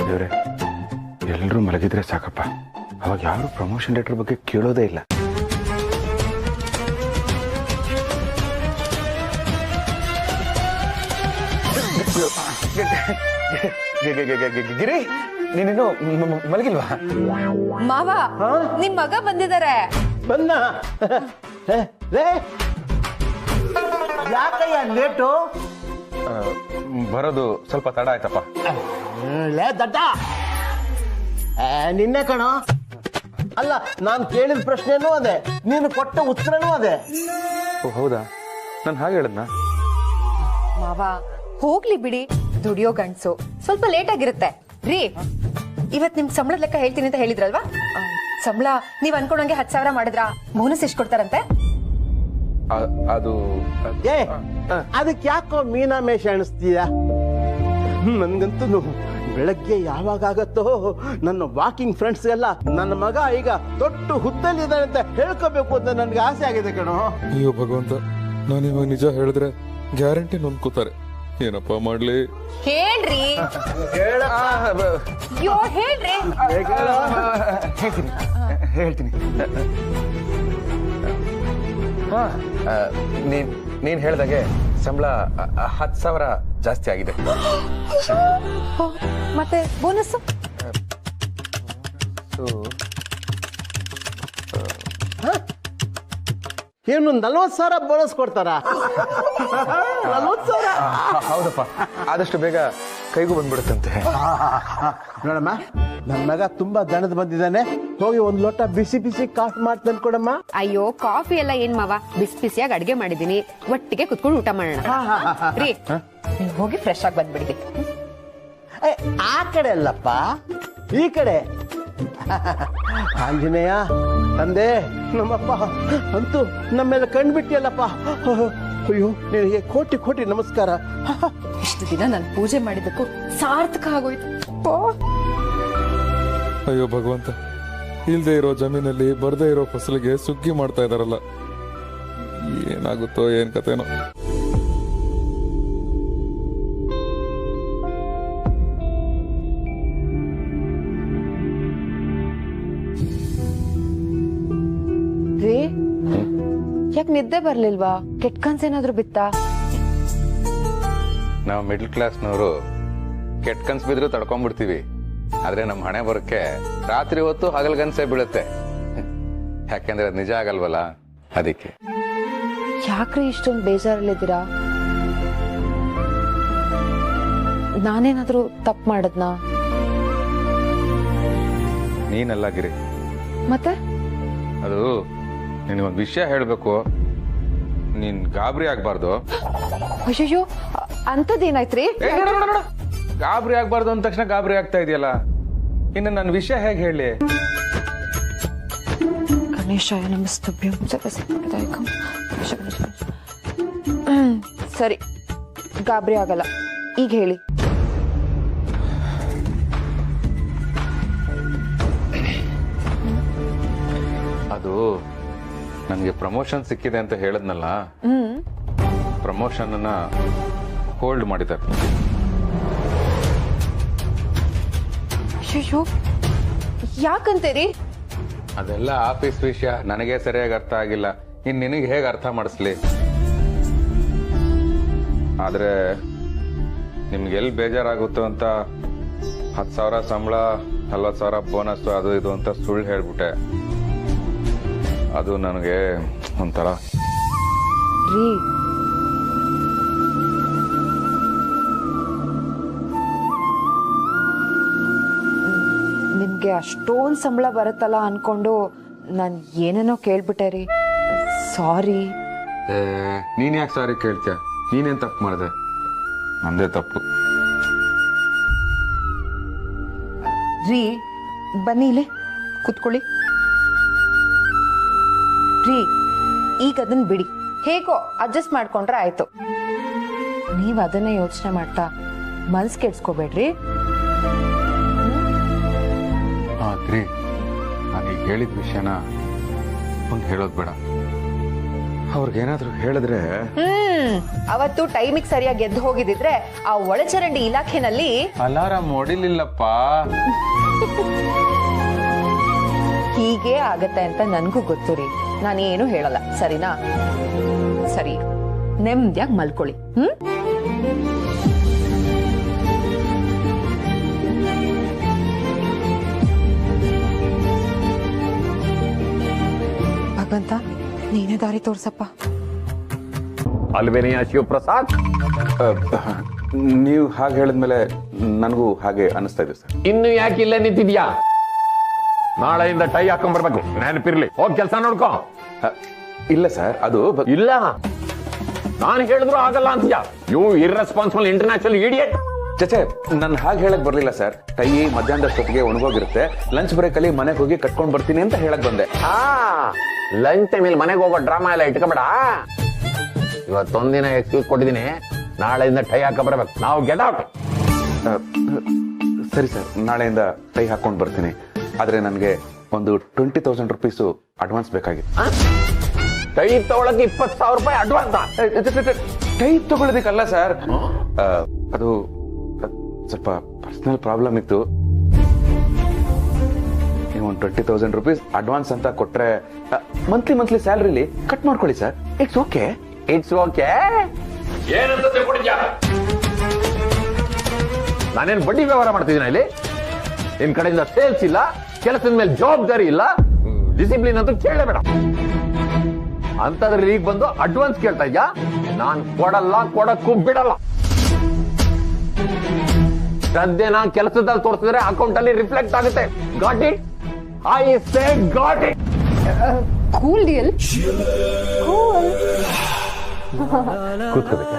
ದೇವ್ರೆ, ಎಲ್ಲರೂ ಮಲಗಿದ್ರೆ ಸಾಕಪ್ಪ. ಅವಾಗ ಯಾರು ಪ್ರಮೋಷನ್ ಲೆಟರ್ ಬಗ್ಗೆ ಕೇಳೋದೇ ಇಲ್ಲ. ಗಿರಿ, ನೀನಿನ್ನು ಮಲಗಿಲ್ವಾ? ಮಾವ, ನಿಮ್ ಮಗ ಬಂದಿದ್ದಾರೆ. ಬಂದ ಯಾಕಯ್ಯ ಲೇಟು? ಬರೋದು ಸ್ವಲ್ಪ ತಡ ಆಯ್ತಪ್ಪ. ದಡ್ಡ ನಿನ್ನೆ ಕಣೋ. ಅಲ್ಲ, ನಾನು ಕೇಳಿದ ಪ್ರಶ್ನೆನೂ ಅದೇ, ನೀನು ಕೊಟ್ಟ ಉತ್ತರನೂ ಅದೇ. ಹೌದಾ? ನಾನು ಹಾಗೆ ಹೇಳದ್ನ? ಮಾವ ಹೋಗ್ಲಿ ಬಿಡಿ, ದುಡಿಯೋ ಗಂಡ್ಸು ಸ್ವಲ್ಪ ಲೇಟ್ ಆಗಿರುತ್ತೆ ರೀ. ಇವತ್ ನಿಮ್ ಸಂಬಳದ ಲೆಕ್ಕ ಹೇಳ್ತೀನಿ ಅಂತ ಹೇಳಿದ್ರಲ್ವಾ? ಸಂಬಳ ನೀವ್ ಅನ್ಕೊಂಡಂಗೆ 10,000 ಮಾಡಿದ್ರ ಬೋನಸ್ ಎಷ್ಟು ಕೊಡ್ತಾರಂತೆ? ಅದು ಅದಕ್ಕೆ ಯಾಕೋ ಮೀನಾಮೇಷ ಅನಿಸ್ತೀಯ? ನನ್ಗಂತೂ ಬೆಳಗ್ಗೆ ಯಾವಾಗತ್ತೋ ನನ್ನ ವಾಕಿಂಗ್ ಫ್ರೆಂಡ್ಸ್ ಎಲ್ಲ ನನ್ನ ಮಗ ಈಗ ದೊಡ್ಡ ಹುದ್ದಲ್ಲಿದ್ದಾನೆ ಅಂತ ಹೇಳ್ಕೋಬೇಕು ಅಂತ ನನ್ಗೆ ಆಸೆ ಆಗಿದೆ ಕಣೋ. ಅಯ್ಯೋ ಭಗವಂತ, ನಾನಿವಾಗ ನಿಜ ಹೇಳಿದ್ರೆ ಗ್ಯಾರಂಟಿ ನೊಂದ್ಕೋತಾರೆ. ಏನಪ್ಪ ಮಾಡ್ಲಿ? ಹೇಳ್ರಿ, ಅಯ್ಯೋ ಹೇಳ್ರಿ. ಹೇಳ್ತೀನಿ. ನೀನ್ ಹೇಳ್ದಾಗೆ ಸಂಬಳ 10,000 ಜಾಸ್ತಿ ಆಗಿದೆ. ಮತ್ತೆ ಬೋನಸ್? ಏನು 40,000 ಬೋನಸ್ ಕೊಡ್ತಾರ? 40,000? ಹೌದಪ್ಪ, ಆದಷ್ಟು ಬೇಗ ಕೈಗೂ ಬಂದ್ಬಿಡುತ್ತಂತೆ. ನೋಡಮ್ಮ, ನನ್ನ ಮಗ ತುಂಬಾ ದಣದ್ ಬಂದಿದ್ದಾನೆ. ಹೋಗಿ ಒಂದ್ ಲೋಟ ಬಿಸಿ ಬಿಸಿ ಕಾಫಿ ಮಾಡ್ತಾನೆ ಕೊಡಮ್ಮ. ಅಯ್ಯೋ, ಕಾಫಿ ಎಲ್ಲ ಏನ್ ಮಾವ, ಬಿಸಿ ಬಿಸಿಯಾಗಿ ಅಡ್ಗೆ ಮಾಡಿದೀನಿ, ಒಟ್ಟಿಗೆ ಕುತ್ಕೊಂಡು ಊಟ ಮಾಡೋಣ ರೀ. ನೀವ್ ಹೋಗಿ ಫ್ರೆಶ್ ಆಗಿ ಬಂದ್ಬಿಡಿ. ಆ ಕಡೆ ಅಲ್ಲಪ್ಪ, ಈ ಕಡೆ. ಆಂಜನೇಯ ತಂದೆ, ನಮ್ಮಪ್ಪ ಅಂತೂ ನಮ್ಮೆಲ್ಲ ಕಂಡ್ಬಿಟ್ಟಿಯಲ್ಲಪ್ಪ. ಅಯ್ಯೋ, ನಿನಗೆ ಕೋಟಿ ಕೋಟಿ ನಮಸ್ಕಾರ. ಇಷ್ಟು ದಿನ ನಾನು ಪೂಜೆ ಮಾಡಿದ್ದಕ್ಕೂ ಸಾರ್ಥಕ ಆಗೋಯ್ತು. ಅಯ್ಯೋ ಭಗವಂತ, ಇಲ್ದೇ ಇರೋ ಜಮೀನಲ್ಲಿ ಬರ್ದೇ ಇರೋ ಫಸಲಿಗೆ ಸುಗ್ಗಿ ಮಾಡ್ತಾ ಇದಾರಲ್ಲ, ಏನಾಗುತ್ತೋ ಏನ್ ಕತೆನೋ. ರೀ, ಯಾಕೆ ನಿದ್ದೆ ಬರ್ಲಿಲ್ವಾ? ಕೆಟ್ಟ ಕನ್ಸೇನಾದ್ರೂ ಬಿತ್ತಾ? ನಾವು ಮಿಡ್ಲ್ ಕ್ಲಾಸ್ನವರು ಕೆಟ್ಟ ಕನ್ಸ್ ಬಿದ್ರು ತಡ್ಕೊಂಡ್ಬಿಡ್ತೀವಿ. ಆದ್ರೆ ನಮ್ಮ ಹಣೆ ಬರೋಕ್ಕೆ ರಾತ್ರಿ ಹೊತ್ತು ಹಗಲ್ಗನ್ಸೇ ಬೀಳುತ್ತೆ. ಯಾಕೆಂದ್ರೆ ಅದು ನಿಜ ಆಗಲ್ವಲ್ಲ, ಅದಕ್ಕೆ. ಯಾಕ್ರಿ ಇಷ್ಟೊಂದು ಬೇಜಾರಲ್ಲಿದ್ದೀರಾ? ನಾನೇನಾದ್ರೂ ತಪ್ಪು ಮಾಡದ್ನಾ? ನೀನಲ್ಲ ಗಿರಿ. ಮತ್ತೆ ಅದು ನಿನಗೊಂದು ವಿಷಯ ಹೇಳ್ಬೇಕು. ನೀನ್ ಗಾಬರಿ ಆಗ್ಬಾರ್ದು. ಅಯ್ಯೋ, ಅಂತದೇನಾಯ್ತ್ರಿ? ಗಾಬರಿ ಆಗ್ಬಾರ್ದು ಅಂದ ತಕ್ಷಣ ಗಾಬರಿ ಆಗ್ತಾ ಇದೆಯಲ್ಲ. ಇನ್ನು ನನ್ನ ವಿಷಯ ಹೇಗೆ ಹೇಳಿ? ಗಣೇಶಾಯ ನಮಸ್ತಭ್ಯಂ ಸರ್ವಸಿದ್ಧಿದಾಯಕಂ. ಸರಿ, ಗಾಬರಿ ಆಗಲ್ಲ. ಈಗ ಹೇಳಿ. ಅದು ನನಗೆ ಪ್ರಮೋಷನ್ ಸಿಕ್ಕಿದೆ ಅಂತ ಹೇಳದ್ನಲ್ಲ, ಪ್ರಮೋಷನ್ ಅನ್ನ ಹೋಲ್ಡ್ ಮಾಡಿದ್ದಾರೆ. ಅಯ್ಯೋ, ಯಾಕಂತೀರಿ? ಅದೆಲ್ಲ ಆಫೀಸ್ ವಿಷಯ, ನನಗೆ ಸರಿಯಾಗಿ ಅರ್ಥ ಆಗಿಲ್ಲ. ಇನ್ ನಿನಗೆ ಹೇಗೆ ಅರ್ಥ ಮಾಡಿಸ್ಲಿ? ಆದ್ರೆ ನಿಮ್ಗೆ ಎಲ್ಲಿ ಬೇಜಾರಾಗುತ್ತೋ ಅಂತ 10,000 ಸಂಬಳ, 40,000 ಬೋನಸ್, ಅದು ಇದು ಅಂತ ಸುಳ್ಳು ಹೇಳ್ಬಿಟ್ಟೆ. ಅದು ನನಗೆ ಒಂಥರ ರೀ, ನಿಮ್ಗೆ ಅಷ್ಟೊಂದು ಸಂಬಳ ಬರುತ್ತಲ್ಲ ಅನ್ಕೊಂಡು ನಾನು ಏನೇನೋ ಕೇಳ್ಬಿಟ್ಟೆ ರೀ. ಸಾರಿ. ನೀನ್ ಯಾಕೆ ಸಾರಿ ಕೇಳ್ತೀಯ? ನೀನೇನ್ ತಪ್ಪು ಮಾಡಿದೆ? ನಂದೇ ತಪ್ಪು. ರೀ, ಬನ್ನಿ ಇಲ್ಲಿ ಕುತ್ಕೊಳ್ಳಿ. ರೀ, ಈಗ ಅದನ್ನ ಬಿಡಿ, ಹೇಗೋ ಅಡ್ಜಸ್ಟ್ ಮಾಡ್ಕೊಂಡ್ರೆ ಆಯ್ತು. ನೀವ್ ಅದನ್ನೇ ಯೋಚನೆ ಮಾಡ್ತಾ ಮನ್ಸ್ ಕೆಡ್ಸ್ಕೋಬೇಡ್ರಿ. ಗಿರಿ, ನಾನೀಗ ಹೇಳಿದ ವಿಷಯನ ಒಂದು ಹೇಳೋದು ಬೇಡ. ಅವ್ರಿಗೇನಾದ್ರೂ ಹೇಳಿದ್ರೆ ಅವತ್ತು ಟೈಮಿಗೆ ಸರಿಯಾಗಿ ಎದ್ದು ಹೋಗಿದ್ರೆ ಆ ಒಳಚರಂಡಿ ಇಲಾಖೆನಲ್ಲಿ ಅಲಾರಾಮ್ ಹೊಡಿಲಿಲ್ಲಪ್ಪ. ಹೀಗೆ ಆಗತ್ತೆ ಅಂತ ನನ್ಗೂ ಗೊತ್ತು ರೀ. ನಾನೇನು ಹೇಳಲ್ಲ, ಸರಿನಾ? ಸರಿ, ನೆಮ್ಮದಿಯಾಗಿ ಮಲ್ಕೊಳ್ಳಿ. ಭಗವಂತ, ನೀನೇ ದಾರಿ ತೋರ್ಸಪ್ಪ. ಅಲ್ವೇನೆಯ ಶಿವಪ್ರಸಾದ್? ನೀವು ಹಾಗೆ ಹೇಳಿದ್ಮೇಲೆ ನನಗೂ ಹಾಗೆ ಅನಿಸ್ತಾ ಇದೆ ಸರ್. ಇನ್ನು ಯಾಕೆ ಇಲ್ಲೇ ನಿಂತಿದ್ಯಾ? ನಾಳೆಯಿಂದ ಟೈ ಹಾಕೊಂಡ್ಬರ್ಬೇಕು, ನೆನಪಿರ್ಲಿ. ಹೋಗಿ ಕೆಲಸ ನೋಡ್ಕೋ. ಇಲ್ಲ ಸರ್, ಅದು ಇಲ್ಲ, ನಾನು ಹೇಳಿದ್ರು ಆಗಲ್ಲ ಅಂತೀಯಾ? You irresponsible international idiot. ಚಚೆ, ನಾನು ಹಾಗೆ ಹೇಳಕ್ ಬರ್ಲಿಲ್ಲ ಸರ್. ಟೈ ಮಧ್ಯಾಹ್ನದಷ್ಟೊತ್ತಿಗೆ ಒಣಗೋಗಿರುತ್ತೆ, ಲಂಚ್ ಬ್ರೇಕ್ ಅಲ್ಲಿ ಮನೆಗೆ ಹೋಗಿ ಕಟ್ಕೊಂಡ್ ಬರ್ತೀನಿ ಅಂತ ಹೇಳಕ್ ಬಂದೆ. ಲಂಚ್ ಟೈಮಲ್ಲಿ ಮನೆಗೆ ಹೋಗೋ ಡ್ರಾಮಾ ಎಲ್ಲ ಇಟ್ಕೊಬೇಡ. ಇವತ್ತೊಂದಿನ ಎಕ್ಸ್ಕ್ಯೂಸ್ ಕೊಟ್ಟಿದ್ದೀನಿ, ನಾಳೆಯಿಂದ ಟೈ ಹಾಕ ಬರ್ಬೇಕು. ನಾವು ಗೆಟ್ ಔಟ್. ಸರಿ ಸರ್, ನಾಳೆಯಿಂದ ಟೈ ಹಾಕೊಂಡು ಬರ್ತೀನಿ. ಆದ್ರೆ ನನಗೆ ಒಂದು 20,000 ರೂಪೀಸು ಅಡ್ವಾನ್ಸ್ ಬೇಕಾಗಿತ್ತು. ಟೈ ತಗೊಳಕ್ಕೆ 20,000 ರೂಪಾಯಿ ಅಡ್ವಾನ್ಸ್? ಟೈ ತಗೊಳ್ಳೋದಕ್ಕಲ್ಲ ಸರ್, ಅದು ಸ್ವಲ್ಪ ಪರ್ಸನಲ್ ಪ್ರಾಬ್ಲಮ್ ಇತ್ತು. ನೀವು ಒಂದು 20,000 ರೂಪೀಸ್ ಅಡ್ವಾನ್ಸ್ ಅಂತ ಕೊಟ್ರೆ ಮಂತ್ಲಿ ಸ್ಯಾಲರಿಲಿ ಕಟ್ ಮಾಡ್ಕೊಳ್ಳಿ sir. It's okay. It's okay ಏನಂತ ತಿಳ್ಕೊಂಡಿದ್ಯಾ? ನಾನೇನು ಬಡ್ಡಿ ವ್ಯವಹಾರ ಮಾಡ್ತಿದ್ದೀನಿ ಇಲ್ಲಿ? ನಿನ್ ಕಡೆಯಿಂದ ಸೇಲ್ಸ್ ಇಲ್ಲ, ಕೆಲಸದ ಮೇಲೆ ಜವಾಬ್ದಾರಿ ಇಲ್ಲ, ಡಿಸಿಪ್ಲಿನ್ ಅಂತೂ ಕೇಳಬೇಡ. ಅಂತದ್ರಲ್ಲಿ ಈಗ ಬಂದು ಅಡ್ವಾನ್ಸ್ ಕೇಳ್ತಾ ಇದ್ಯಾ? ನಾನ್ ಕೊಡಕ್ಕೂ ಬಿಡಲ್ಲ. ಶ್ರದ್ಧೆನ ಕೆಲಸದಲ್ಲಿ ತೋರಿಸಿದ್ರೆ ಅಕೌಂಟ್ ಅಲ್ಲಿ ರಿಫ್ಲೆಕ್ಟ್ ಆಗುತ್ತೆ. Got it? I say got it. Cool deal. ಕೂತ್ಕೋಬೇಕಾ?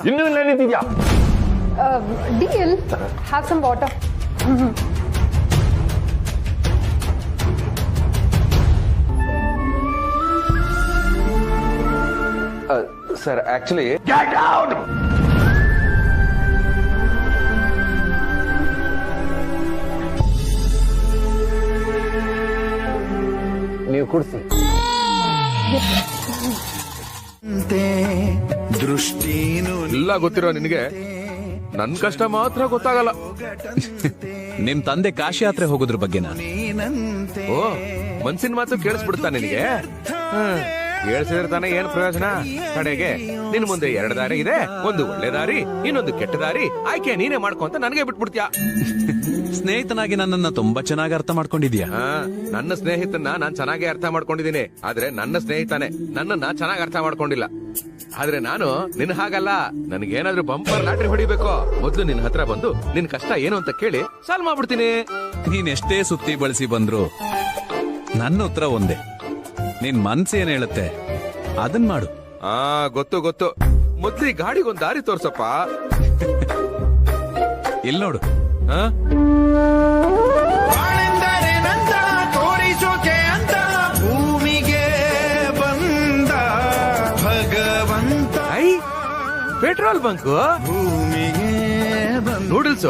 ಇನ್ನೂ ಇಲ್ಲ ನಿಂತಿದ್ಯಾ? Deal. Have some water. Sir, actually Get out! ನೀವು ಕುಡಿಸಿ. ಎಲ್ಲ ಗೊತ್ತಿರೋ ನಿನಗೆ ನನ್ ಕಷ್ಟ ಮಾತ್ರ ಗೊತ್ತಾಗಲ್ಲ. ನಿಮ್ ತಂದೆ ಕಾಶಿ ಯಾತ್ರೆ ಹೋಗೋದ್ರ ಬಗ್ಗೆನಾ? ಓ, ಮನ್ಸಿನ ಮಾತು ಕೇಳಿಸ್ಬಿಡ್ತಾ ನಿನಗೆ? ಕೇಳಿಸಿದ್ರೆ ತಾನೇ ಏನ್ ಪ್ರಯೋಜನ? ಕಡೆಗೆ ನಿನ್ ಮುಂದೆ 2 ದಾರಿ ಇದೆ, ಒಂದು ಒಳ್ಳೆ ದಾರಿ, ಇನ್ನೊಂದು ಕೆಟ್ಟ ದಾರಿ. ಆಯ್ಕೆ ನೀನೇ ಮಾಡ್ಕೊಂತ ನನಗೆ ಬಿಟ್ಬಿಡ್ತೀಯಾ? ಸ್ನೇಹಿತನಾಗಿ ನನ್ನನ್ನ ತುಂಬಾ ಚೆನ್ನಾಗಿ ಅರ್ಥ ಮಾಡ್ಕೊಂಡಿದ್ಯಾ. ನನ್ನ ಸ್ನೇಹಿತನ ನಾನ್ ಚೆನ್ನಾಗಿ ಅರ್ಥ ಮಾಡ್ಕೊಂಡಿದ್ದೀನಿ, ಆದ್ರೆ ನನ್ನ ಸ್ನೇಹಿತನೇ ನನ್ನನ್ನ ಚೆನ್ನಾಗಿ ಅರ್ಥ ಮಾಡ್ಕೊಂಡಿಲ್ಲ. ಆದ್ರೆ ನಾನು ನಿನ್ ಹಾಗಲ್ಲ. ನನಗೇನಾದ್ರೂ ಬಂಪರ್ ಲಾಟ್ರಿ ಹೊಡಿಬೇಕು, ಮೊದ್ಲು ನಿನ್ ಹತ್ರ ಬಂದು ನಿನ್ ಕಷ್ಟ ಏನು ಅಂತ ಕೇಳಿ ಸಾಲ್ವ್ ಮಾಡ್ಬಿಡ್ತೀನಿ. ನೀನ್ ಎಷ್ಟೇ ಸುತ್ತಿ ಬಳಸಿ ಬಂದ್ರು ನನ್ನ ಉತ್ತರ ಒಂದೇ. ನಿನ್ ಮನ್ಸು ಏನ್ ಹೇಳುತ್ತೆ ಅದನ್ ಮಾಡು. ಗೊತ್ತು. ಮೊದ್ಲು ಗಾಡಿಗೊಂದ್ ದಾರಿ ತೋರ್ಸಪ್ಪ. ಇಲ್ಲಿ ನೋಡು. ತೋರಿಸೋಕೆ ಅಂತ ಭೂಮಿಗೆ ಬಂದ ಭಗವಂತ. ಪೆಟ್ರೋಲ್ ಬಂಕ್, ಭೂಮಿಗೆ ನೂಡಲ್ಸ್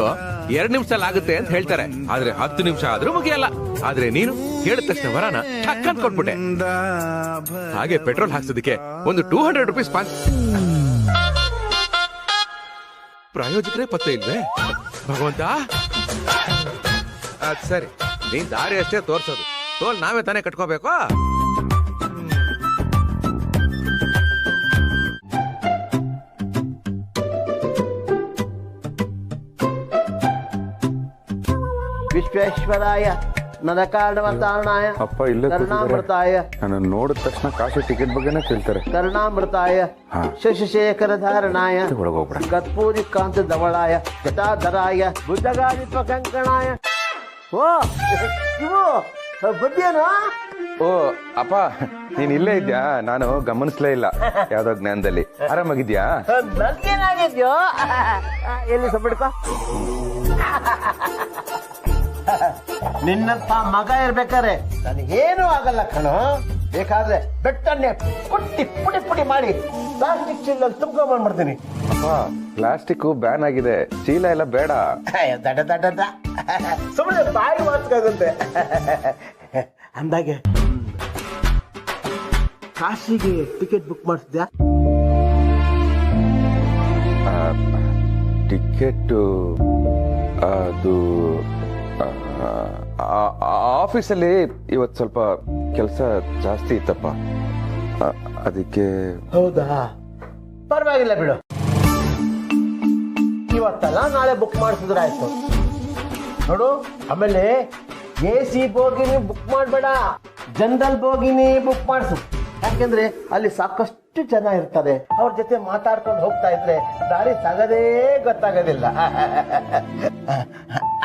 2 ನಿಮಿಷದಲ್ಲಿ ಆಗುತ್ತೆ ಅಂತ ಹೇಳ್ತಾರೆ, ಆದ್ರೆ 10 ನಿಮಿಷ ಆದ್ರೂ ಮುಗಿಯಲ್ಲ. ಆದ್ರೆ ನೀನು ಹೇಳಿದ ತಕ್ಷಣ ವರಾನ ಟಕ್ಕಂತ ಕೊಟ್ಬಿಟ್ಟೆ. ಹಾಗೆ ಪೆಟ್ರೋಲ್ ಹಾಕ್ಸೋದಕ್ಕೆ ಒಂದು 200 ರೂಪೀಸ್ ಪ್ರಾಯೋಜಕರೇ ಪತ್ತೆ ಇಲ್ವೇ ಭಗವಂತ? ಸರಿ, ನೀನ್ ದಾರಿ ಅಷ್ಟೇ ತೋರ್ಸೋದು, ಟೋಲ್ ನಾವೇ ತಾನೇ ಕಟ್ಕೋಬೇಕು. ವಿಶ್ವೇಶ್ವರಾಯ ನರಕಾಂಡವತಾರಣಾಯ ಅಪ್ಪ ಇಲ್ಲೇ ಕರುಣಾಮೃತಾಯ. ನಾನು ನೋಡಿದ ತಕ್ಷಣ ಕಾಶಿ ಟಿಕೆಟ್ ಬಗ್ಗೆನೇ ಕೇಳ್ತಾರೆ. ಕರುಣಾಮೃತಾಯ ಶಶಿಶೇಖರ ಧಾರಣಾಯ ಒಳಗೋಗ್ಬಿಡ. ಕರ್ಪೂರಿ ಕಾಂತ ಧವಳಾಯ ಜಟಾಧರಾಯ ಬುದ್ಧಗಾದಿತ್ವ ಕಂಕಣಾಯ. ಓ ಇವು ಬಡ್ಡಿಯೇನು? ಓ ಅಪ್ಪ, ನೀನ್ ಇಲ್ಲೇ ಇದ್ಯಾ? ನಾನು ಗಮನಿಸ್ಲೇ ಇಲ್ಲ. ಯಾವ್ದೋ ಜ್ಞಾನದಲ್ಲಿ. ಆರಾಮಾಗಿದ್ಯಾ? ನನ್ಗೇನಾಗಿದ್ಯೋ? ಎಲ್ಲಿ ಸಬಿಡ್ಕ? ನಿನ್ನಂತ ಮಗ ಇರ್ಬೇಕಾರೆ ನನಗೇನು ಆಗಲ್ಲ ಕಣೋ. ಬೇಕಾದ್ರೆ ಬೆಟ್ಟನ್ನೇ ಕುಟ್ಟಿ ಪುಡಿ ಪುಡಿ ಮಾಡಿ ಪ್ಲಾಸ್ಟಿಕ್ ಚೀಲ ತುಂಬ್ಕೊಂಡ್ಬಂದ್ಬಿಡ್ತೀನಿ. ಅಪ್ಪ ಪ್ಲಾಸ್ಟಿಕ್ ಬ್ಯಾನ್ ಆಗಿದೆ, ಚೀಲ ಎಲ್ಲ ಬೇಡ. ದಡ ದಡ ದ. ಸುಮ್ಮನೆ ಬಾಯಿ ಮಾತಾಗುತ್ತೆ. ಅಂದಾಗೆ ಕಾಶಿಗೆ ಟಿಕೆಟ್ ಬುಕ್ ಮಾಡಿಸಿದ್ಯಾ? ಟಿಕೆಟ್ ಅದು ಆಫೀಸಲ್ಲಿ ಇವತ್ತು ಸ್ವಲ್ಪ ಕೆಲಸ ಜಾಸ್ತಿ ಇತ್ತಪ್ಪ, ಅದಕ್ಕೆ. ಹೌದಾ, ಪರವಾಗಿಲ್ಲ ಬಿಡು. ಇವತ್ತಲ್ಲ ನಾಳೆ ಬುಕ್ ಮಾಡಿಸಿದ್ರಾಯ್ತು ನೋಡು. ಆಮೇಲೆ AC ಬೋಗಿನಿ ಬುಕ್ ಮಾಡಬೇಡ, ಜನರಲ್ ಬೋಗಿನಿ ಬುಕ್ ಮಾಡಿಸು. ಯಾಕೆಂದ್ರೆ ಅಲ್ಲಿ ಸಾಕಷ್ಟು ಜನ ಇರ್ತಾರೆ, ಅವ್ರ ಜೊತೆ ಮಾತಾಡ್ಕೊಂಡು ಹೋಗ್ತಾ ಇದ್ರೆ ದಾರಿ ಸಾಗದೇ ಗೊತ್ತಾಗೋದಿಲ್ಲ.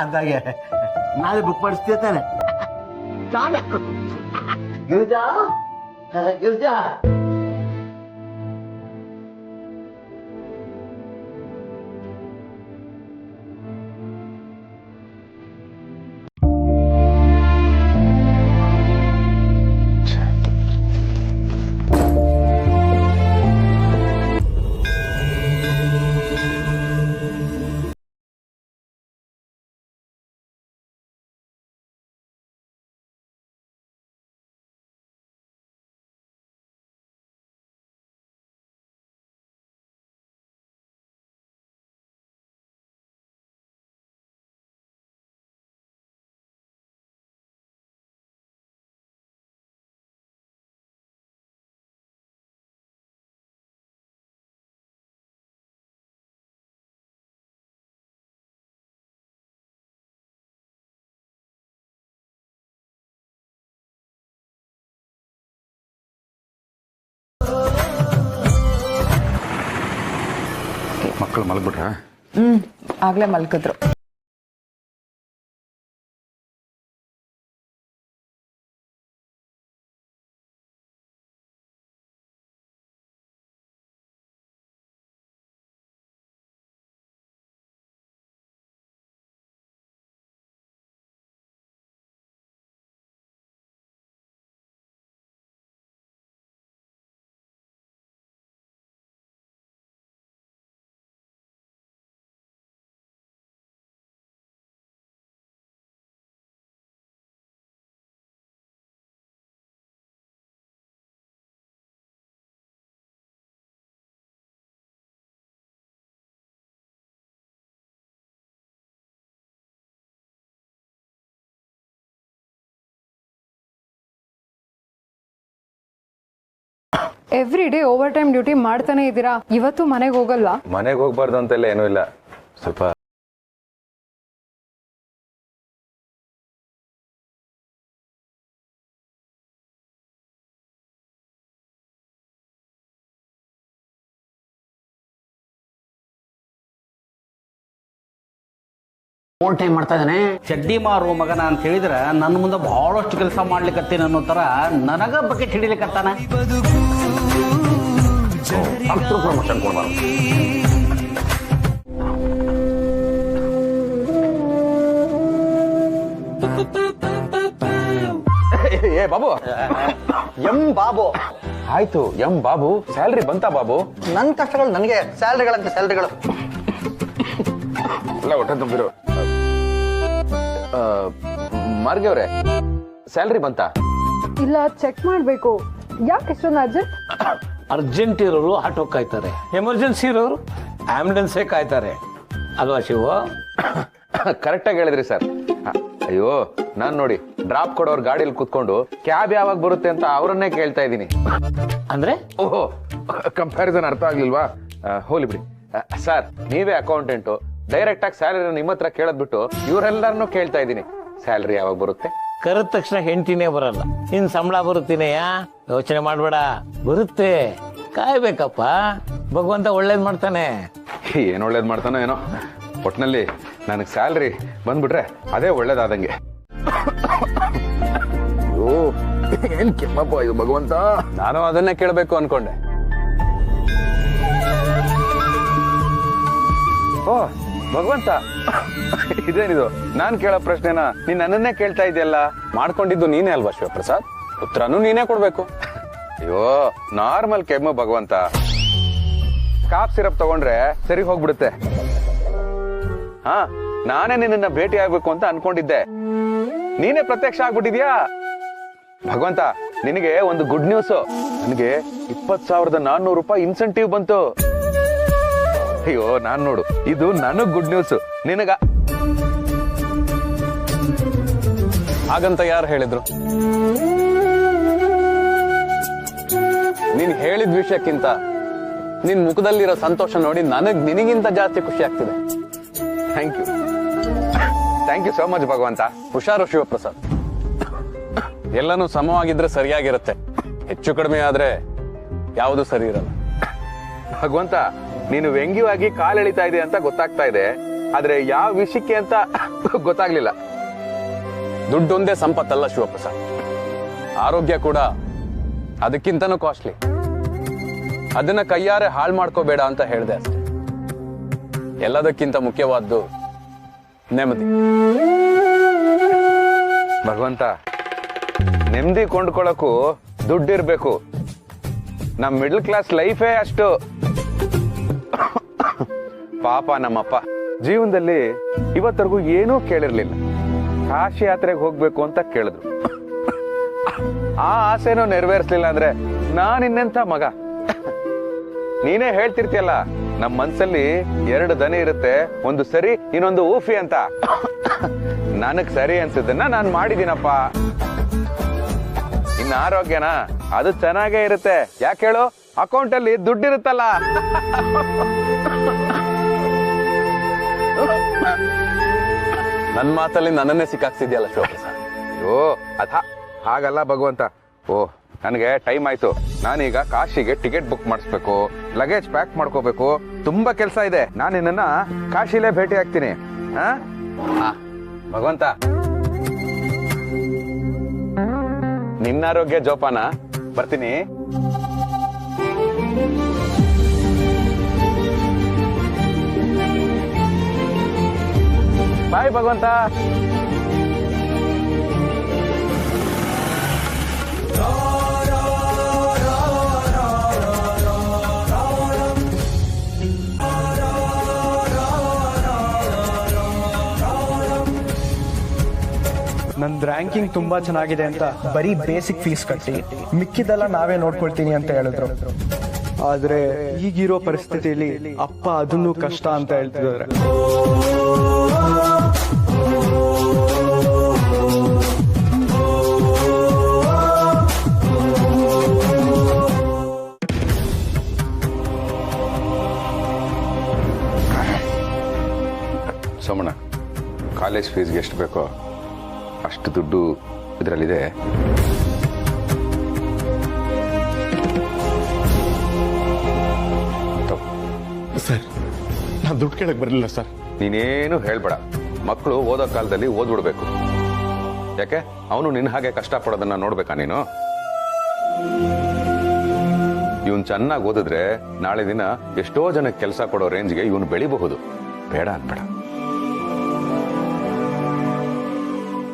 ಅಂದಾಗೆ ನಾಳೆ ಬುಕ್ ಮಾಡಿಸ್ತೀಯ ತಾನೆ? ಗಿರಿಜಾ, ಗಿರಿಜಾ, ಮಕ್ಕಳು ಮಲಗ್ಬಿಟ್ರ? ಆಗ್ಲೇ ಮಲ್ಕಿದ್ರು. Every day overtime duty ಮಾಡ್ತಾನೆ ಇದ್ದೀರಾ, ಇವತ್ತು ಮನೆಗೆ ಹೋಗಲ್ಲ? ಮನೆಗೆ ಹೋಗ್ಬಾರ್ದು ಅಂತೆಲ್ಲ ಏನೂ ಇಲ್ಲ, ಸ್ವಲ್ಪ ಓನ್ ಟೈಮ್ ಮಾಡ್ತಾ ಇದ್ದಾನೆ. ಚಡ್ಡಿ ಮಾರುವ ಮಗನ ಅಂತ ಹೇಳಿದ್ರೆ ನನ್ನ ಮುಂದೆ ಬಹಳಷ್ಟು ಕೆಲಸ ಮಾಡ್ಲಿಕ್ಕತ್ತೀನಿ ಅನ್ನೋ ತರ ನನಗ ಬಕೆಟ್ ಹಿಡಿಲಿಕ್ಕತ್ತಾನ. ಪ್ರಮೋಷನ್ ಕೊಡ್ಬಾರ್ದು. ಏ ಬಾಬು, ಎಂ ಬಾಬು ಆಯ್ತು ಎಂ ಬಾಬು, ಸ್ಯಾಲ್ರಿ ಬಂತಾ ಬಾಬು? ನನ್ನ ಕಷ್ಟಗಳು ನನಗೆ, ಸ್ಯಾಲ್ರಿಗಳಂತ ಸ್ಯಾಲ್ರಿಗಳು ಎಲ್ಲ ಹೊಟ್ಟೆ ತುಂಬಿರು. ಮಾರ್ಗಿ ಅವ್ರೆ, ಸ್ಯಾಲ್ರಿ ಬಂತಾ? ಇಲ್ಲ, ಚೆಕ್ ಮಾಡ್ಬೇಕು. ಯಾಕೆ ಇಷ್ಟೊಂದು ಅರ್ಜೆಂಟ್? ಅರ್ಜೆಂಟ್ ಇರೋರು ಆಟೋ ಕಾಯ್ತಾರೆ, ಎಮರ್ಜೆನ್ಸಿ ಇರೋರು ಆಂಬುಲೆನ್ಸೇ ಕಾಯ್ತಾರೆ ಅಲ್ವಾ ಶಿವ? ಕರೆಕ್ಟಾಗಿ ಹೇಳಿದ್ರಿ ಸರ್. ಅಯ್ಯೋ, ನಾನ್ ನೋಡಿ ಡ್ರಾಪ್ ಕೊಡೋರ್ ಗಾಡಿಯಲ್ಲಿ ಕೂತ್ಕೊಂಡು ಕ್ಯಾಬ್ ಯಾವಾಗ ಬರುತ್ತೆ ಅಂತ ಅವರನ್ನೇ ಕೇಳ್ತಾ ಇದ್ದೀನಿ. ಅಂದ್ರೆ ಓಹೋ, ಕಂಪ್ಯಾರಿಸನ್ ಅರ್ಥ ಆಗ್ಲಿಲ್ವಾ? ಹೋಲಿ ಬಿಡಿ ಸರ್, ನೀವೇ ಅಕೌಂಟೆಂಟು, ಡೈರೆಕ್ಟ್ ಆಗಿ ಸ್ಯಾಲರಿ ನಿಮ್ಮ ಹತ್ರ ಕೇಳದ್ ಬಿಟ್ಟು ಇವರೆಲ್ಲರನ್ನೂ ಕೇಳ್ತಾ ಇದ್ದೀನಿ, ಸ್ಯಾಲರಿ ಯಾವಾಗ ಬರುತ್ತೆ? ಕರೆದ ತಕ್ಷಣ ಹೆಂಡತಿನೇ ಬರಲ್ಲ, ಇನ್ ಸಂಬಳ ಬರುತ್ತೀನೆಯ ಯೋಚನೆ ಮಾಡ್ಬೇಡ, ಬರುತ್ತೆ, ಕಾಯ್ಬೇಕಪ್ಪ, ಭಗವಂತ ಒಳ್ಳೇದ್ ಮಾಡ್ತಾನೆ. ಏನ್ ಒಳ್ಳೇದ್ ಮಾಡ್ತಾನೋ ಏನೋ, ಒಟ್ನಲ್ಲಿ ನನಗೆ ಸ್ಯಾಲರಿ ಬಂದ್ಬಿಟ್ರೆ ಅದೇ ಒಳ್ಳೇದಾದಂಗೆ. ಏನ್ ಕೆಮ್ಮಪ್ಪ ಇದು ಭಗವಂತ, ನಾನು ಅದನ್ನೇ ಕೇಳಬೇಕು ಅನ್ಕೊಂಡೆ. ಓ ಭಗವಂತ, ಇದೇನಿದು, ನಾನ್ ಕೇಳೋ ಪ್ರಶ್ನೆನ ನೀನ್ ನನ್ನನ್ನೇ ಕೇಳ್ತಾ ಇದೆಯಲ್ಲ? ಮಾಡ್ಕೊಂಡಿದ್ದು ನೀನೇ ಅಲ್ವಾ ಶಿವಪ್ರಸಾದ್? ಉತ್ತರನೂ ನೀನೇ ಕೊಡ್ಬೇಕು. ಅಯ್ಯೋ ನಾರ್ಮಲ್ ಕೆಮ್ಮು ಭಗವಂತ, ಕಾಫ್ ಸಿರಪ್ ತಗೊಂಡ್ರೆ ಸರಿ ಹೋಗ್ಬಿಡುತ್ತೆ. ಹಾ, ನಾನೇ ನಿನ್ನ ಭೇಟಿ ಆಗ್ಬೇಕು ಅಂತ ಅನ್ಕೊಂಡಿದ್ದೆ, ನೀನೇ ಪ್ರತ್ಯಕ್ಷ ಆಗ್ಬಿಟ್ಟಿದ್ಯಾ. ಭಗವಂತ, ನಿನಗೆ ಒಂದು ಗುಡ್ ನ್ಯೂಸ್. ನನಗೆ 20,400 ರೂಪಾಯಿ ಇನ್ಸೆಂಟಿವ್ ಬಂತು. ಅಯ್ಯೋ ನಾನ್ ನೋಡು, ಇದು ನನಗ್ ಗುಡ್ ನ್ಯೂಸ್. ನಿನಗ ಹಾಗಂತ ಯಾರು ಹೇಳಿದ್ರು? ನೀನ್ ಹೇಳಿದ ವಿಷಯಕ್ಕಿಂತ ನಿನ್ ಮುಖದಲ್ಲಿರೋ ಸಂತೋಷ ನೋಡಿ ನಿನಗಿಂತ ಜಾಸ್ತಿ ಖುಷಿ ಆಗ್ತಿದೆ. ಥ್ಯಾಂಕ್ ಯು ಸೋ ಮಚ್ ಭಗವಂತ. ಹುಷಾರು ಶಿವಪ್ರಸಾದ್, ಎಲ್ಲನೂ ಸಮವಾಗಿದ್ರೆ ಸರಿಯಾಗಿರುತ್ತೆ. ಹೆಚ್ಚು ಕಡಿಮೆ ಆದ್ರೆ ಯಾವುದು ಸರಿ ಇರಲ್ಲ. ಭಗವಂತ, ನೀನು ವ್ಯಂಗ್ಯವಾಗಿ ಕಾಲೆಳಿತಾ ಇದೆ ಅಂತ ಗೊತ್ತಾಗ್ತಾ ಇದೆ, ಆದ್ರೆ ಯಾವ ವಿಷಯಕ್ಕೆ ಅಂತ ಗೊತ್ತಾಗ್ಲಿಲ್ಲ. ದುಡ್ಡೊಂದೇ ಸಂಪತ್ತಲ್ಲ ಶಿವಪ್ರಸಾದ್, ಆರೋಗ್ಯ ಕೂಡ ಅದಕ್ಕಿಂತನೂ ಕಾಸ್ಟ್ಲಿ. ಅದನ್ನ ಕೈಯಾರೆ ಹಾಳು ಮಾಡ್ಕೋಬೇಡ ಅಂತ ಹೇಳಿದೆ ಅಷ್ಟೇ. ಎಲ್ಲದಕ್ಕಿಂತ ಮುಖ್ಯವಾದ್ದು ನೆಮ್ಮದಿ. ಭಗವಂತ, ನೆಮ್ಮದಿ ಕೊಂಡ್ಕೊಳಕ್ಕೂ ದುಡ್ಡಿರ್ಬೇಕು. ನಮ್ ಮಿಡಲ್ ಕ್ಲಾಸ್ ಲೈಫೇ ಅಷ್ಟು. ಪಾಪ ನಮ್ಮಪ್ಪ ಜೀವನದಲ್ಲಿ ಇವತ್ತರೆಗೂ ಏನೂ ಕೇಳಿರ್ಲಿಲ್ಲ. ಕಾಶಿ ಯಾತ್ರೆಗೆ ಹೋಗ್ಬೇಕು ಅಂತ ಕೇಳಿದ್ರು, ಆ ಆಸೆನೂ ನೆರವೇರಿಸ್ಲಿಲ್ಲ ಅಂದ್ರೆ ನಾನಿನ್ನೆಂಥ ಮಗ. ನೀನೇ ಹೇಳ್ತಿರ್ತೀಯಲ್ಲ, ನಮ್ ಮನ್ಸಲ್ಲಿ 2 ದನಿ ಇರುತ್ತೆ, ಒಂದು ಸರಿ ಇನ್ನೊಂದು ಊಫಿ ಅಂತ. ನನಗ್ ಸರಿ ಅನ್ಸಿದ್ದನ್ನ ನಾನ್ ಮಾಡಿದೀನಪ್ಪ. ಇನ್ನು ಆರೋಗ್ಯನ ಅದು ಚೆನ್ನಾಗೇ ಇರುತ್ತೆ. ಯಾಕೆ ಹೇಳು, ಅಕೌಂಟ್ ಅಲ್ಲಿ ದುಡ್ಡಿರುತ್ತಲ್ಲ. ನನ್ ಮಾತಲ್ಲಿ ನನ್ನನ್ನೇ ಸಿಕ್ಕಾಕ್ಸಿದ್ಯಲ್ಲ ಶಿವಪ್ರಸಾದ್. ಅಯ್ಯೋ ಹಾಗಲ್ಲ ಭಗವಂತ. ಓ, ನನಗೆ ಟೈಮ್ ಆಯ್ತು. ನಾನೀಗ ಕಾಶಿಗೆ ಟಿಕೆಟ್ ಬುಕ್ ಮಾಡಿಸ್ಬೇಕು, ಲಗೇಜ್ ಪ್ಯಾಕ್ ಮಾಡ್ಕೋಬೇಕು, ತುಂಬಾ ಕೆಲಸ ಇದೆ. ನಾನು ನಿನ್ನ ಕಾಶಿಲೇ ಭೇಟಿ ಆಗ್ತೀನಿ. ಭಗವಂತ, ನಿನ್ನ ಆರೋಗ್ಯ ಜೋಪಾನ. ಬರ್ತೀನಿ. ಬಾಯ್ ಭಗವಂತ. ನಂದು ರ್ಯಾಂಕಿಂಗ್ ತುಂಬಾ ಚೆನ್ನಾಗಿದೆ ಅಂತ ಬರೀ ಬೇಸಿಕ್ ಫೀಸ್ ಕಟ್ಟಿ ಮಿಕ್ಕಿದೆಲ್ಲ ನಾವೇ ನೋಡ್ಕೊಳ್ತೀನಿ ಅಂತ ಹೇಳಿದ್ರು. ಆದ್ರೆ ಈಗಿರೋ ಪರಿಸ್ಥಿತಿಯಲ್ಲಿ ಅಪ್ಪ ಅದನ್ನು ಕಷ್ಟ ಅಂತ ಹೇಳ್ತಿದ್ದಾರೆ. ಸೋಮಣ್ಣ, ಕಾಲೇಜ್ ಫೀಸ್ಗೆ ಎಷ್ಟು ಬೇಕೋ ಅಷ್ಟು ದುಡ್ಡು ಇದರಲ್ಲಿದೆ. ಸರ್, ನಾನು ದುಡ್ಡು ಕೇಳಕ್ ಬರಲಿಲ್ಲ ಸರ್. ನೀನೇನು ಹೇಳ್ಬೇಡ. ಮಕ್ಕಳು ಓದೋ ಕಾಲದಲ್ಲಿ ಓದ್ಬಿಡ್ಬೇಕು. ಯಾಕೆ ಅವನು ನಿನ್ನ ಹಾಗೆ ಕಷ್ಟಪಡೋದನ್ನ ನೋಡ್ಬೇಕಾ ನೀನು? ಇವನ್ ಚೆನ್ನಾಗಿ ಓದಿದ್ರೆ ನಾಳೆ ದಿನ ಎಷ್ಟೋ ಜನಕ್ಕೆ ಕೆಲಸ ಕೊಡೋ ರೇಂಜ್ಗೆ ಇವನು ಬೆಳಿಬಹುದು. ಬೇಡ ಅನ್ಬೇಡ.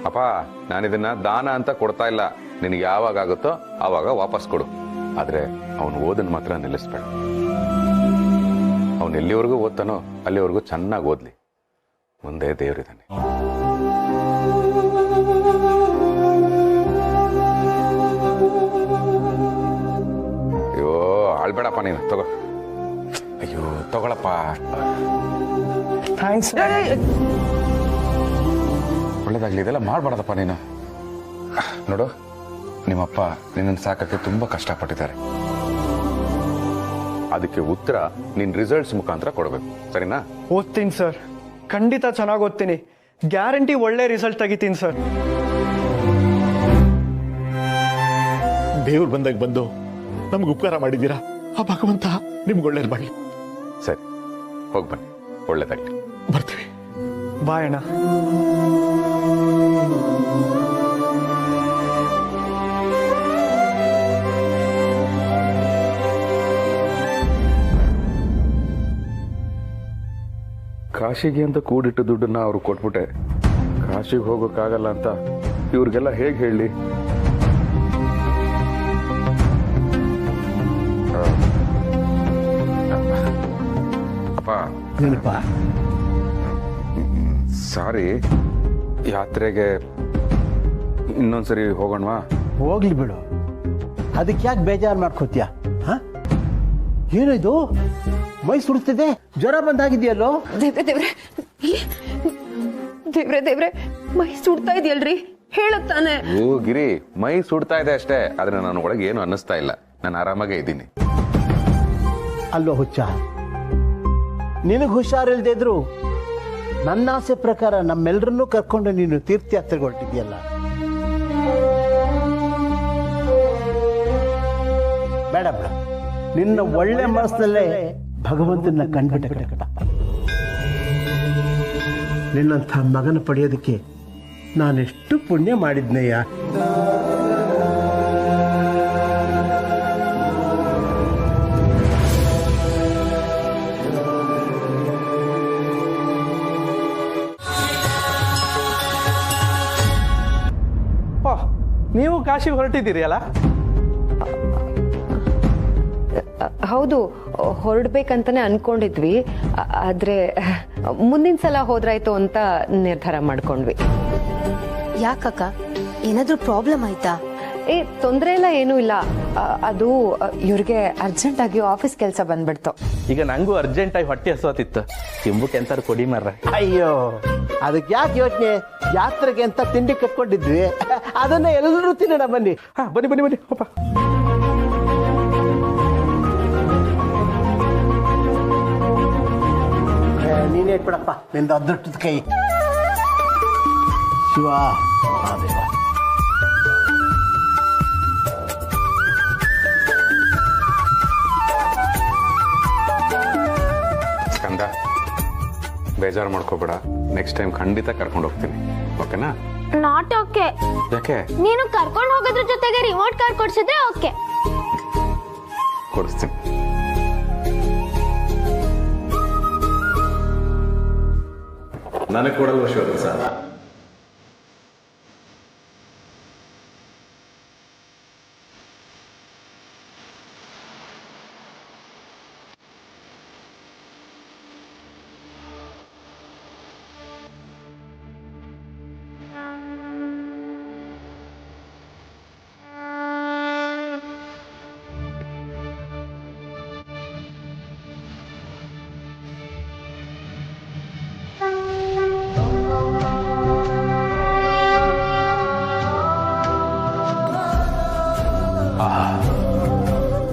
ಅಪ್ಪ, ನಾನಿದನ್ನ ದಾನ ಅಂತ ಕೊಡ್ತಾ ಇಲ್ಲ. ನಿನಗೆ ಯಾವಾಗ ಆಗುತ್ತೋ ಆವಾಗ ವಾಪಸ್ ಕೊಡು. ಆದ್ರೆ ಅವನು ಓದನ್ ಮಾತ್ರ ನಿಲ್ಲಿಸ್ಬೇಡ. ಅವನು ಎಲ್ಲಿವರೆಗೂ ಓದ್ತಾನೋ ಅಲ್ಲಿವರೆಗೂ ಚೆನ್ನಾಗಿ ಓದ್ಲಿ. ಮುಂದೆ ದೇವರಿದ್ದಾನೆ. ಅಯ್ಯೋ ಆಳ್ಬೇಡಪ್ಪ ನೀನು. ತಗೋ. ಅಯ್ಯೋ ತಗೊಳಪ್ಪ. ಥ್ಯಾಂಕ್ಸ್. ಒಳ್ಳೇದಾಗ್ಲಿ. ಇದೆಲ್ಲ ಮಾಡ್ಬಾರ್ದಪ್ಪ ನೀನು. ನೋಡು, ನಿಮ್ಮಪ್ಪ ನಿನ್ನನ್ನು ಸಾಕಕ್ಕೆ ತುಂಬಾ ಕಷ್ಟಪಟ್ಟಿದ್ದಾರೆ. ಅದಕ್ಕೆ ಉತ್ತರ ನಿನ್ ರಿಸಲ್ಟ್ಸ್ ಮುಖಾಂತರ ಕೊಡಬೇಕು. ಸರಿನಾ? ಓದ್ತೀನಿ ಸರ್, ಖಂಡಿತ ಚೆನ್ನಾಗಿ ಓದ್ತೀನಿ. ಗ್ಯಾರಂಟಿ ಒಳ್ಳೆ ರಿಸಲ್ಟ್ ತೆಗಿತೀನಿ ಸರ್. ದೇವ್ರು ಬಂದಾಗ ಬಂದು ನಮ್ಗೆ ಉಪಕಾರ ಮಾಡಿದ್ದೀರಾ. ಆ ಭಗವಂತ ನಿಮ್ಗೆ ಒಳ್ಳೇದು ಮಾಡಿ. ಸರಿ, ಹೋಗಿ ಬನ್ನಿ. ಒಳ್ಳೇದಾಗ್ಲಿ. ಬರ್ತೀವಿ. ಬಾಯ್ ಅಣ್ಣ. ಕಾಶಿಗೆ ಅಂತ ಕೂಡಿಟ್ಟು ದುಡ್ಡನ್ನ ಅವ್ರು ಕೊಟ್ಬಿಟ್ಟೆ. ಕಾಶಿಗೆ ಹೋಗೋಕ್ಕಾಗಲ್ಲ ಅಂತ ಇವ್ರಿಗೆಲ್ಲ ಹೇಗೆ ಹೇಳಿ? ನೆನಪ? ಸಾರಿ, ಯಾತ್ರೆಗೆ ಇನ್ನೊಂದ್ಸರಿ ಹೋಗೋಣವಾ? ಹೋಗ್ಲಿ ಬಿಡು, ಅದಕ್ಕೆ ಯಾಕೆ ಬೇಜಾರು ಮಾಡ್ಕೋತೀಯ? ಏನಿದು ಮೈ ಸುಡ್ತಿದೆ, ಜ್ವರ ಬಂದಾಗಿದೆಯಲ್ಲೋ? ದೇವ್ರೆ ಮೈ ಸುಡ್ತಾ ಇದೆಯಲ್ರಿ, ಹೇಳುತ್ತಾನೆ. ಓ ಗಿರಿ, ಮೈ ಸುಡ್ತಾ ಇದೆ ಅಷ್ಟೇ, ಆದ್ರೆ ನಾನು ಒಳಗೆ ಏನು ಅನ್ನಿಸ್ತಾ ಇಲ್ಲ. ನಾನು ಆರಾಮಾಗೇ ಇದ್ದೀನಿ. ಅಲ್ಲೋ ಹುಚ್ಚ, ನಿನಗೆ ಹುಷಾರಿಲ್ದೇ ಇದ್ರು ನನ್ನ ಆಸೆ ಪ್ರಕಾರ ನಮ್ಮೆಲ್ಲರನ್ನೂ ಕರ್ಕೊಂಡು ನೀನು ತೀರ್ಥಯಾತ್ರೆಗೆ ಹೊರಟಿದ್ಯಲ್ಲ. ಬೇಡ ಬೇಡ, ನಿನ್ನ ಒಳ್ಳೆ ಮನಸ್ಸಿನಲ್ಲೇ ಭಗವಂತನ ಕಂಡ್ಬಿಟ್ಟೆ ಕಟ. ನಿನ್ನಂಥ ಮಗನ ಪಡೆಯೋದಕ್ಕೆ ನಾನೆಷ್ಟು ಪುಣ್ಯ ಮಾಡಿದ್ನಯ್ಯ. ನೀವು ಕಾಶಿಗೆ ಹೊರಟಿದ್ದೀರಿ ಅಲ್ಲ? ಹೌದು, ಹೊರಡ್ಬೇಕಂತಾನೆ ಅನ್ಕೊಂಡಿದ್ವಿ. ಆದ್ರೆ ಮುಂದಿನ ಸಲ ಹೋದ್ರಾಯ್ತು ಅಂತ ನಿರ್ಧಾರ ಮಾಡ್ಕೊಂಡ್ವಿ. ಯಾಕಕ್ಕ, ಏನಾದ್ರೂ ಪ್ರಾಬ್ಲಮ್ ಆಯ್ತಾ? ತೊಂದರೆ ಎಲ್ಲ ಏನೂ ಇಲ್ಲ. ಅದು ಇವ್ರಿಗೆ ಅರ್ಜೆಂಟ್ ಆಗಿ ಆಫೀಸ್ ಕೆಲಸ ಬಂದ್ಬಿಡ್ತು. ಈಗ ನಂಗೂ ಅರ್ಜೆಂಟ್ ಆಗಿ ಹೊಟ್ಟೆ ಹಸುತ್ತಿತ್ತು, ತಿಂಬುಕ್ಕೆ ಎಂತಾರು ಕೊಡಿ ಮಾರ್ರೆ. ಅಯ್ಯೋ, ಅದಕ್ಕೆ ಯಾಕೆ ಯೋಚನೆ? ಯಾತ್ರೆಗೆ ಅಂತ ತಿಂಡಿ ಕಟ್ಕೊಂಡಿದ್ವಿ, ಅದನ್ನ ಎಲ್ಲರೂ ತಿನ್ನೋಣ. ಬನ್ನಿ ಬನ್ನಿ ಬನ್ನಿ ಬನ್ನಿ ಪಾಪ. ನೀನೇ ಇಟ್ಬಿಡಪ್ಪ, ನಿಂದು ಅದೃಷ್ಟದ ಕೈ. ಶಿವ ಮಹಾದೇವ. ಸ್ಕಂದ, ಬೇಜಾರು ಮಾಡ್ಕೋಬೇಡ. ನೆಕ್ಸ್ಟ್ ಟೈಮ್ ಖಂಡಿತ ಕರ್ಕೊಂಡು ಹೋಗ್ತೀನಿ, ಓಕೆನಾ? Not okay. ಯಾಕೆ? ನೀನು ಕರ್ಕೊಂಡು ಹೋಗೋದ್ರ ಜೊತೆಗೆ ರಿಮೋಟ್ ಕಾರ್ ಕೊಡ್ಸಿದ್ರೆ ಓಕೆ. ಕೊಡಿಸ್ತೀನಿ. ನನಗೆ ಕೊಡಲ್ವ ಶಿವ ಸರ್?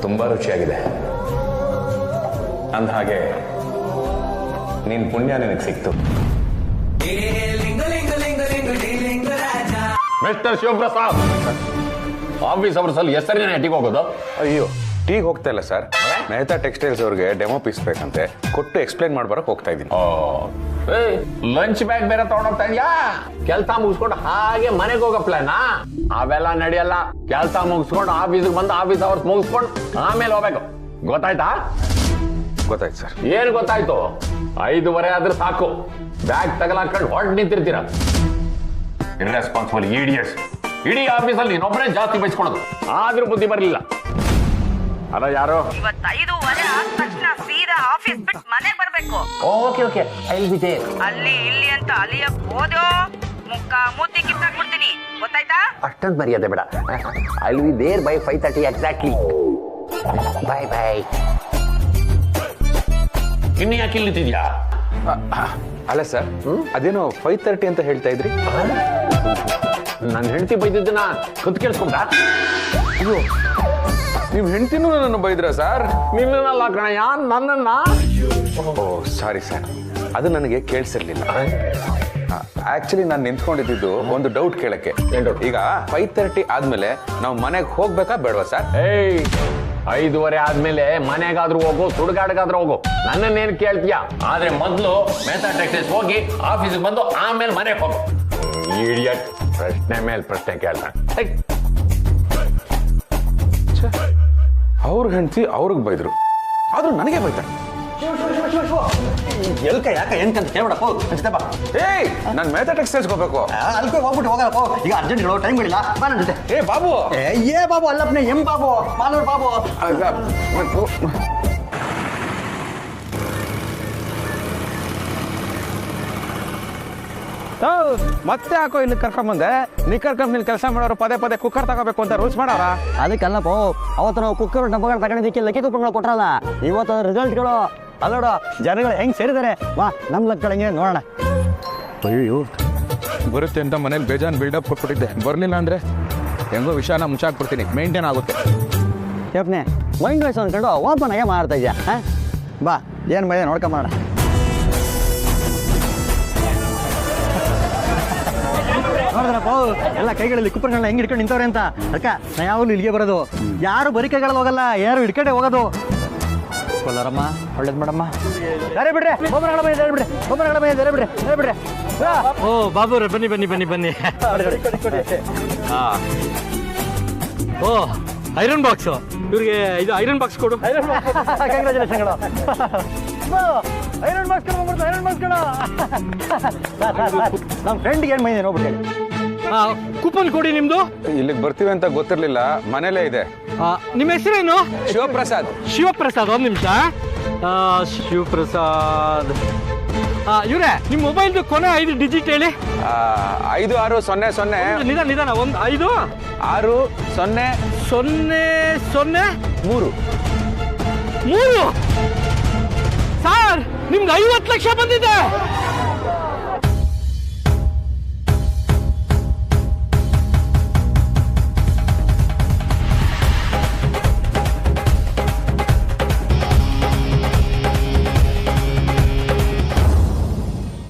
ತುಂಬಾ ರುಚಿಯಾಗಿದೆ. ಅಂದ ಹಾಗೆ ನಿನ್ ಪುಣ್ಯ ನಿನಗೆ ಸಿಕ್ತು. ಮಿಸ್ಟರ್ ಶಿವಪ್ರಸಾದ್, ಆಫೀಸ್ ಅವರ್ಸಲ್ಲಿ ಹೆಸರಿನ ಟೀಗೆ ಹೋಗೋದು? ಅಯ್ಯೋ, ಟೀಗೆ ಹೋಗ್ತಾ ಇಲ್ಲ ಸರ್. ಮೆಹ್ತಾ ಟೆಕ್ಸ್ಟೈಲ್ಸ್ ಅವ್ರಿಗೆ ಡೆಮೋ ಪೀಸ್ ಬೇಕಂತೆ, ಕೊಟ್ಟು ಎಕ್ಸ್ಪ್ಲೈನ್ ಮಾಡ್ಬರಕ್ ಹೋಗ್ತಾ ಇದ್ದೀನಿ. ಲಂಚ್ ಬ್ಯಾಗ್ ಬೇರೆ ತಗೊಂಡೋಗ್ತಾ ಇದೆಯಾ? ಕೆಲಸ ಮುಗಿಸ್ಕೊಂಡು ಹಾಗೆ ಮನೆಗೆ ಹೋಗೋ ಪ್ಲಾನಾ? ಅವೆಲ್ಲ ನಡೆಯಲ್ಲ. ಕೆಲಸ ಮುಗಿಸ್ಕೊಂಡು ಆಫೀಸ್ಗೆ ಬಂದು ಆಫೀಸ್ ಅವರ್ಸ್ ಮುಗಿಸ್ಕೊಂಡು ಆಮೇಲೆ ಹೋಗ್ಬೇಕು. ಗೊತ್ತಾಯ್ತಾ? ಗೊತ್ತಾಯ್ತು ಸರ್. ಏನ್ ಗೊತ್ತಾಯ್ತು? 5:30 ಆದ್ರೆ ಸಾಕು, ಬ್ಯಾಗ್ ತಗಲಾಕೊಂಡು ಹೊರಟು ನಿಂತಿರ್ತೀರ. Irresponsible idiots. ಇಡೀ ಆಫೀಸಲ್ಲಿ ನೀನೊಬ್ಬರೇ ಜಾಸ್ತಿ ಬಯಸ್ಕೊಳೋದು, ಆದ್ರೂ ಬುದ್ಧಿ ಬರಲಿಲ್ಲ. ಅಲ್ಲ ಯಾರು? ಇವತ್ತು 5:15 ಆದ ತಕ್ಷಣ ಸೀದಾ ಆಫೀಸ್ ಬಿಟ್ಟು ಮನೆಗೆ ಬರ್ಬೇಕು. ಓಕೆ ಓಕೆ, ಅಲ್ಲಿ ಇಲ್ಲಿ ಅಂತ ಅಲಿಯಕ್ ಹೋದೋ ಮುಖ ಮೂತಿ ಕಿತ್ತಾಕ್ಬಿಡ್ತೀನಿ, ಗೊತ್ತಾಯ್ತಾ? ಅಷ್ಟೊಂದು ಮರ್ಯಾದೆ ಬೇಡ. I will be there by 5:30 exactly. Bye bye. ಇನ್ನು ಯಾಕೆ ಇಲ್ಲಿ ನಿಂತಿದ್ಯಾ? ಅಲ್ಲ ಸರ್, ಅದೇನೋ 5:30 ಅಂತ ಹೇಳ್ತಾ ಇದ್ರಿ. ನನ್ನ ಹೆಂಡತಿ ಬೈದಿದ್ದನ್ನ ಕತ್ ಕೇಳಿಸ್ಕೊಂಡ? ಅಯ್ಯೋ, ನೀವು ಹೆಂಡತಿನೂ ನನ್ನನ್ನು ಬೈದ್ರ ಸರ್? ನಿನ್ನಲ್ಲ ಕಣಯ್ಯ, ನನ್ನನ್ನ. ಓ ಸಾರಿ ಸರ್, ಅದು ನನಗೆ ಕೇಳಿಸಿರ್ಲಿಲ್ಲ. ಆಕ್ಚುಲಿ ನಾನು ನಿಂತ್ಕೊಂಡಿದ್ದು ಒಂದು ಡೌಟ್ ಕೇಳಕ್ಕೆ. ಈಗ 5:30 ಆದ್ಮೇಲೆ ನಾವು ಮನೆಗೆ ಹೋಗ್ಬೇಕಾ ಬೇಡವಾ ಸರ್? 5:15 ಆದ್ಮೇಲೆ ಮನೆಗಾದ್ರೂ ಹೋಗು, ಸುಡುಗಾಡ್ಗಾದ್ರೂ ಹೋಗು, ನನ್ನನ್ನೇನು ಕೇಳ್ತೀಯಾ? ಆದ್ರೆ ಮೊದಲು ಮೆಹ್ತಾ ಟೆಕ್ಸ್ಟೈಲ್ಸ್ ಹೋಗಿ ಆಫೀಸಿಗೆ ಬಂದು ಆಮೇಲೆ ಮನೆಗೆ ಹೋಗು. ಇಡಿಯಟ್, ಪ್ರಶ್ನೆ ಮೇಲೆ ಪ್ರಶ್ನೆ ಕೇಳ್ತಾನೆ. ಅವ್ರ ಹೆಂಡತಿ ಅವ್ರಿಗೆ ಬೈದ್ರು, ಆದ್ರೂ ನನಗೆ ಬೈತಾರೆ. ಎಲ್ಕ ಯಾಕ ಎಂತ ಕೇಳ್ಬಿಡಪ್ಪ, ಬಾ. ಏಯ್, ನಾನು ಮೆಹ್ತಾ ಟೆಕ್ಸ್ಟೈಲ್ಸ್ ಹೋಗ್ಬೇಕು. ಅಲ್ಕೋ ಹೋಗ್ಬಿಟ್ಟು ಹೋಗಪ್ಪ, ಈಗ ಅರ್ಜೆಂಟ್ ಹೇಳೋ ಟೈಮ್ ಇಲ್ಲ, ಬಾ ನನ್ನ ಜೊತೆ. ಏ ಬಾಬು. ಏ ಬಾಬು ಅಲ್ಲಪ್ಪನೆ, ಎಂ ಬಾಬು, ಮಾಲೂರ್ ಬಾಬು. ಮತ್ತೆ ಯಾಕೋ ಇಲ್ಲಿ ಕರ್ಕೊಂಬಂದೆ ನಿಕ್ಕರ್ ಕಂಪ್ನಿಲಿ ಕೆಲಸ ಮಾಡೋರು ಪದೇ ಪದೇ ಕುಕ್ಕರ್ ತಗೋಬೇಕು ಅಂತ ರೂಲ್ಸ್ ಮಾಡಾರ. ಅದಕ್ಕಲ್ಲಪ್ಪ ಅವತ್ತು ನಾವು ಕುಕ್ಕರ್ ಡಬ್ಬಗಳು ತಗೊಂಡಿದ್ದಕ್ಕೆ ಲಕ್ಕಿ ಕುಕ್ಕರ್ಗಳು ಕೊಟ್ರಲ್ಲ, ಇವತ್ತು ರಿಸಲ್ಟ್ಗಳು ಅಲ್ಲೋಡ ಜನಗಳು ಹೆಂಗ್ ಸೇರಿದ್ದಾರೆ. ಬಾ ನಮ್ ಲಕ್ಕಳಂಗೆ ನೋಡೋಣ. ಅಯ್ಯೋ ಬರುತ್ತೆ ಅಂತ ಮನೇಲಿ ಬೇಜಾನ್ ಬಿಲ್ಡಪ್ ಕೊಟ್ಬಿಟ್ಟಿದ್ದೆ, ಬರ್ಲಿಲ್ಲ ಅಂದ್ರೆ ಹೆಂಗೋ ವಿಷಯನ ಮುಚ್ಚಾಕ್ಬಿಡ್ತೀನಿ, ಮೇಂಟೈನ್ ಆಗುತ್ತೆ. ಯಪ್ನೆ ಮೈಂಡ್ ವಾಯ್ಸ್ ಅಂದ್ಕೊಂಡು ಓಪನ್ ಆಗೇ ಮಾಡ್ತಾ ಇದೆಯಾ? ಬಾ ಏನು ಮಳೆ ನೋಡ್ಕೊಂಬೋಣ. ನೋಡಿದ್ರಪ್ಪ ಎಲ್ಲ ಕೈಗಳಲ್ಲಿ ಕುಕ್ಕರ್ಗಳನ್ನ ಹೆಂಗ್ ಹಿಡ್ಕೊಂಡು ನಿಂತವ್ರೆ ಅಂತ. ಅಕ್ಕ ನಾ ಯಾವಾಗಲೂ ಇಲ್ಲಿಗೆ ಬರೋದು, ಯಾರು ಬರೀ ಕೈಗಳಲ್ಲಿ ಹೋಗಲ್ಲ, ಯಾರು ಹಿಡ್ಕೊಂಡೆ ಹೋಗೋದು. ಕೊಲ್ಲರಮ್ಮ ಒಳ್ಳೇದು ಮಾಡಮ್ಮ. ಯಾರೇ ಬಿಡ್ರಿ ಒಬ್ಬರಗಳ ಮನೆ ಬಿಡ್ರಿ, ಒಬ್ಬರಗಳ ಮನೆ ಬಿಡ್ರಿ ಬಿಡ್ರಿ. ಓ ಬಾಬು ಬನ್ನಿ ಬನ್ನಿ ಬನ್ನಿ ಬನ್ನಿ. ಓ ಐರನ್ ಬಾಕ್ಸ್, ಇವ್ರಿಗೆ ಇದು ಐರನ್ ಬಾಕ್ಸ್ ಕೊಡು. ಕಂಗ್ರಾಚುಲೇಷನ್ಗಳು. ಐರನ್ ಬಾಕ್ಸ್ ಕೊಡು, ಐರನ್ ಬಾಕ್ಸ್ ಕೊಡು. ನಮ್ಮ ಫ್ರೆಂಡ್ಗೆ ಏನು ಮೈಂದೆ ನೋಡ್ಬಿಟ್ಟು ಕೂಪನ್ ಕೊಡಿ. ನಿಮ್ದು ಇಲ್ಲಿಗೆ ಬರ್ತೀವಿ ಅಂತ ಗೊತ್ತಿರ್ಲಿಲ್ಲ, ಮನೇಲೇ ಇದೆ. ನಿಮ್ಮ ಹೆಸರೇನು? ಶಿವಪ್ರಸಾದ್. ಶಿವಪ್ರಸಾದ್, ಒಂದು ನಿಮಿಷ. ಶಿವಪ್ರಸಾದ್ ಇವ್ರೆ ನಿಮ್ಮ ಮೊಬೈಲ್ದು ಕೊನೆ 5 ಡಿಜಿಟ್ ಹೇಳಿ. 5600. ನಿಧಾನ ನಿಧಾನ. 560003. ಸರ್ ನಿಮ್ಗೆ 50 ಲಕ್ಷ ಬಂದಿದೆ.